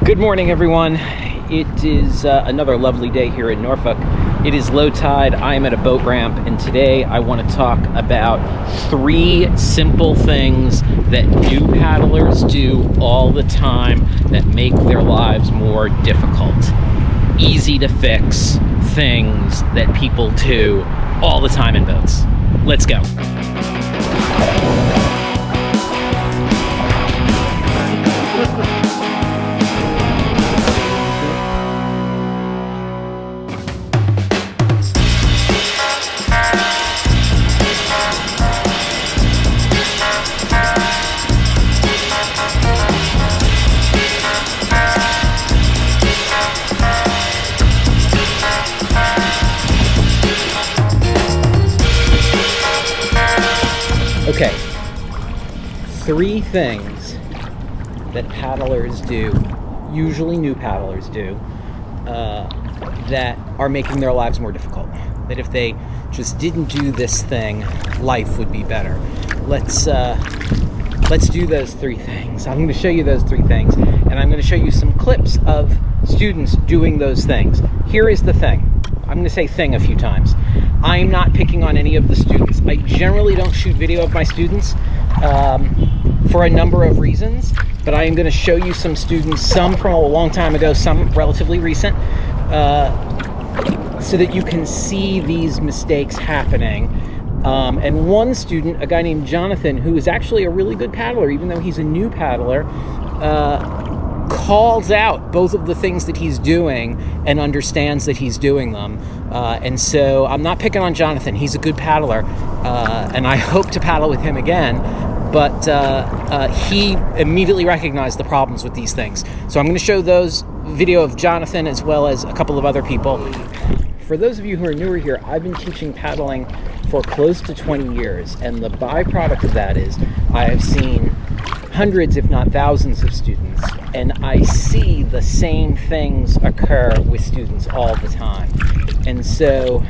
Good morning, everyone. It is another lovely day here in Norfolk. It is low tide. I am at a boat ramp, and today I want to talk about 3 simple things that new paddlers do all the time that make their lives more difficult. Easy to fix things that people do all the time in boats. Let's go. Okay, 3 things that paddlers do, usually new paddlers do, that are making their lives more difficult. That if they just didn't do this thing, life would be better. Let's do those 3 things. I'm going to show you those 3 things, and I'm going to show you some clips of students doing those things. Here is the thing. I'm going to say thing a few times. I'm not picking on any of the students. I generally don't shoot video of my students for a number of reasons, but I am going to show you some students, some from a long time ago, some relatively recent, so that you can see these mistakes happening. And one student, a guy named Jonathan, who is actually a really good paddler, even though he's a new paddler, calls out both of the things that he's doing and understands that he's doing them. And so I'm not picking on Jonathan. He's a good paddler, and I hope to paddle with him again. But he immediately recognized the problems with these things. So I'm going to show those video of Jonathan as well as a couple of other people. For those of you who are newer here, I've been teaching paddling for close to 20 years, and the byproduct of that is I have seen hundreds, if not thousands, of students, and I see the same things occur with students all the time. And so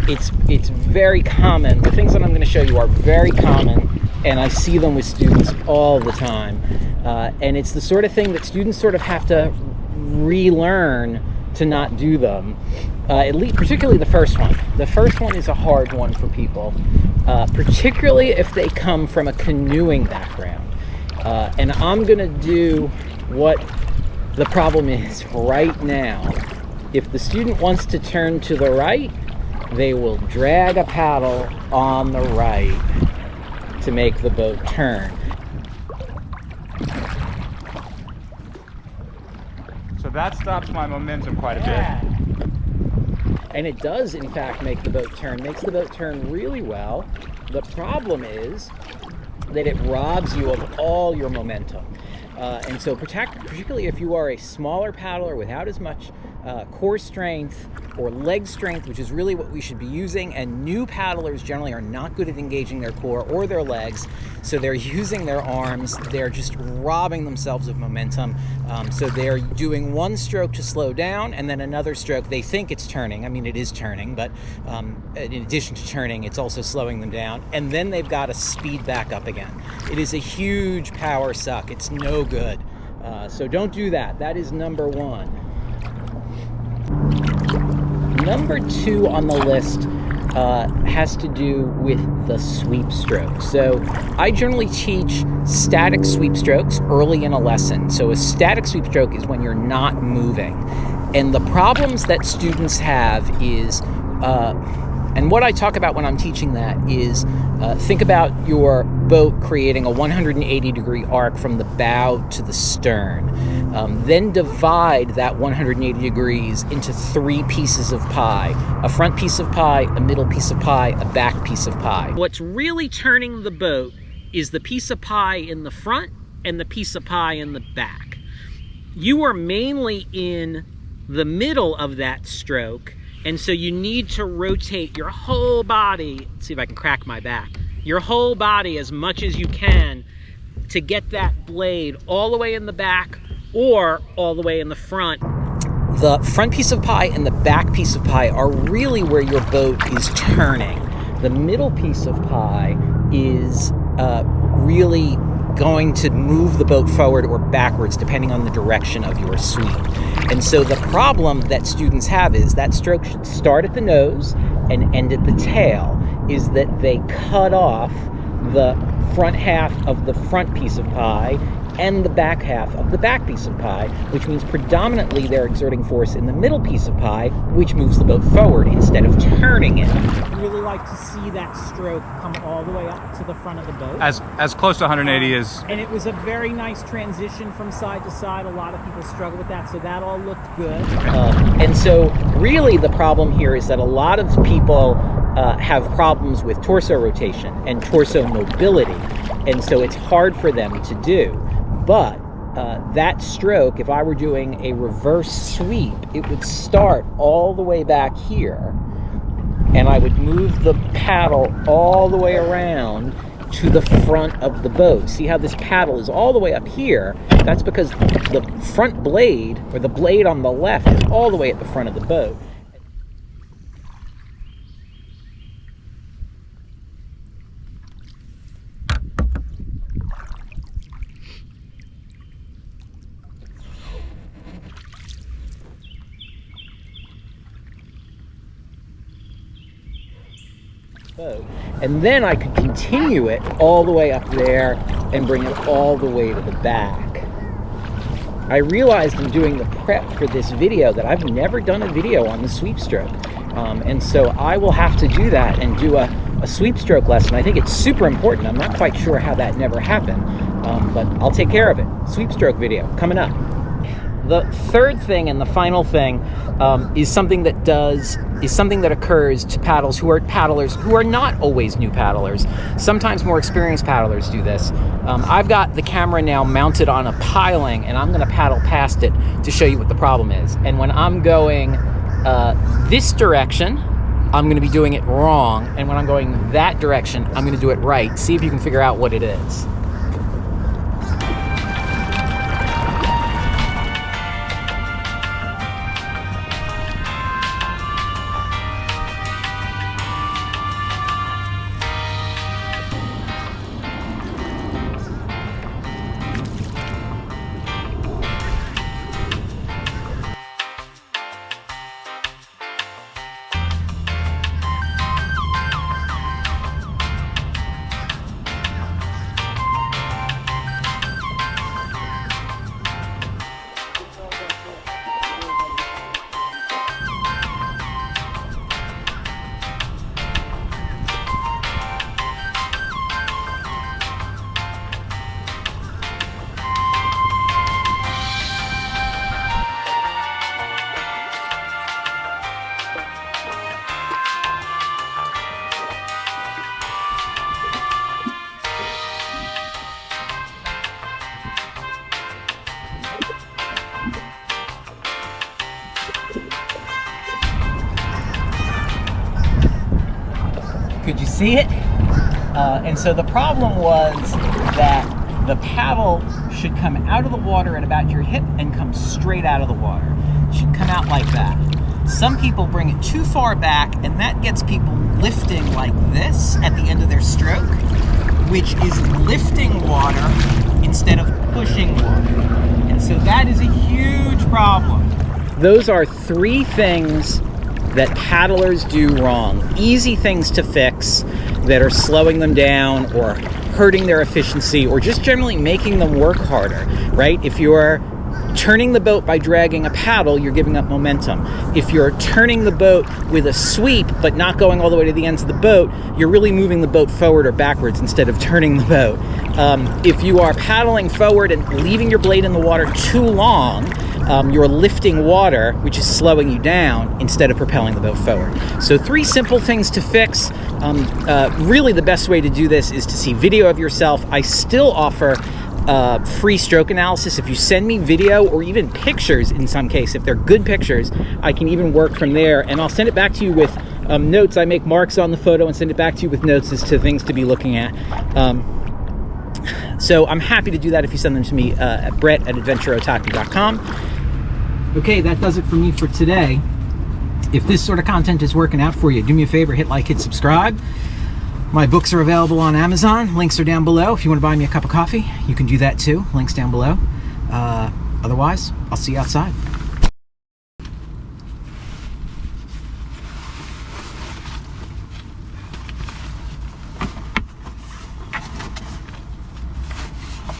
it's very common. The things that I'm going to show you are very common, and I see them with students all the time. And it's the sort of thing that students sort of have to relearn to not do them. At least, particularly the first one. The first one is a hard one for people, particularly if they come from a canoeing background. And I'm going to do what the problem is right now. If the student wants to turn to the right, they will drag a paddle on the right to make the boat turn. So that stops my momentum quite a bit. And it does, in fact, make the boat turn. Makes the boat turn really well. The problem is that it robs you of all your momentum. And so particularly if you are a smaller paddler without as much core strength or leg strength, which is really what we should be using, and new paddlers generally are not good at engaging their core or their legs, so they're using their arms, they're just robbing themselves of momentum. So they're doing one stroke to slow down, and then another stroke, they think it's turning. I mean, it is turning, but in addition to turning, it's also slowing them down, and then they've got to speed back up again. It is a huge power suck. It's no good. So don't do that. That is number 1. Number 2 on the list has to do with the sweep stroke. So I generally teach static sweep strokes early in a lesson. So a static sweep stroke is when you're not moving. And the problems that students have is, and what I talk about when I'm teaching that is, think about your boat creating a 180-degree arc from the bow to the stern. Then divide that 180 degrees into 3 pieces of pie. A front piece of pie, a middle piece of pie, a back piece of pie. What's really turning the boat is the piece of pie in the front and the piece of pie in the back. You are mainly in the middle of that stroke, and so you need to rotate your whole body. Let's see if I can crack my back. Your whole body as much as you can to get that blade all the way in the back or all the way in the front. The front piece of pie and the back piece of pie are really where your boat is turning. The middle piece of pie is really going to move the boat forward or backwards depending on the direction of your sweep. And so the problem that students have is that stroke should start at the nose and end at the tail, is that they cut off the front half of the front piece of pie and the back half of the back piece of pie, which means predominantly they're exerting force in the middle piece of pie, which moves the boat forward instead of turning it. I really like to see that stroke come all the way up to the front of the boat. As close to 180 as... And it was a very nice transition from side to side. A lot of people struggle with that, so that all looked good. And so really the problem here is that a lot of people have problems with torso rotation and torso mobility, and so it's hard for them to do. But that stroke, if I were doing a reverse sweep, it would start all the way back here, and I would move the paddle all the way around to the front of the boat. See how this paddle is all the way up here? That's because the front blade, or the blade on the left, is all the way at the front of the boat. And then I could continue it all the way up there and bring it all the way to the back. I realized in doing the prep for this video that I've never done a video on the sweep stroke. And so I will have to do that and do a sweep stroke lesson. I think it's super important. I'm not quite sure how that never happened, but I'll take care of it. Sweep stroke video coming up. The third thing and the final thing is something that occurs to paddlers who are not always new paddlers. Sometimes more experienced paddlers do this. I've got the camera now mounted on a piling, and I'm going to paddle past it to show you what the problem is. And when I'm going this direction, I'm going to be doing it wrong, and when I'm going that direction, I'm going to do it right. See if you can figure out what it is. Could you see it? And so the problem was that the paddle should come out of the water at about your hip and come straight out of the water. It should come out like that. Some people bring it too far back, and that gets people lifting like this at the end of their stroke, which is lifting water instead of pushing water. And so that is a huge problem. Those are three things that paddlers do wrong. Easy things to fix that are slowing them down or hurting their efficiency or just generally making them work harder, right? If you're turning the boat by dragging a paddle, you're giving up momentum. If you're turning the boat with a sweep but not going all the way to the ends of the boat, you're really moving the boat forward or backwards instead of turning the boat. If you are paddling forward and leaving your blade in the water too long, you're lifting water, which is slowing you down instead of propelling the boat forward. So 3 simple things to fix. Really the best way to do this is to see video of yourself. I still offer free stroke analysis. If you send me video or even pictures, in some case, if they're good pictures, I can even work from there, and I'll send it back to you with notes. I make marks on the photo and send it back to you with notes as to things to be looking at. So I'm happy to do that if you send them to me at brett@adventureotaku.com. Okay, that does it for me for today. If this sort of content is working out for you, do me a favor, hit like, hit subscribe. My books are available on Amazon. Links are down below. If you want to buy me a cup of coffee, you can do that too. Links down below. Otherwise, I'll see you outside.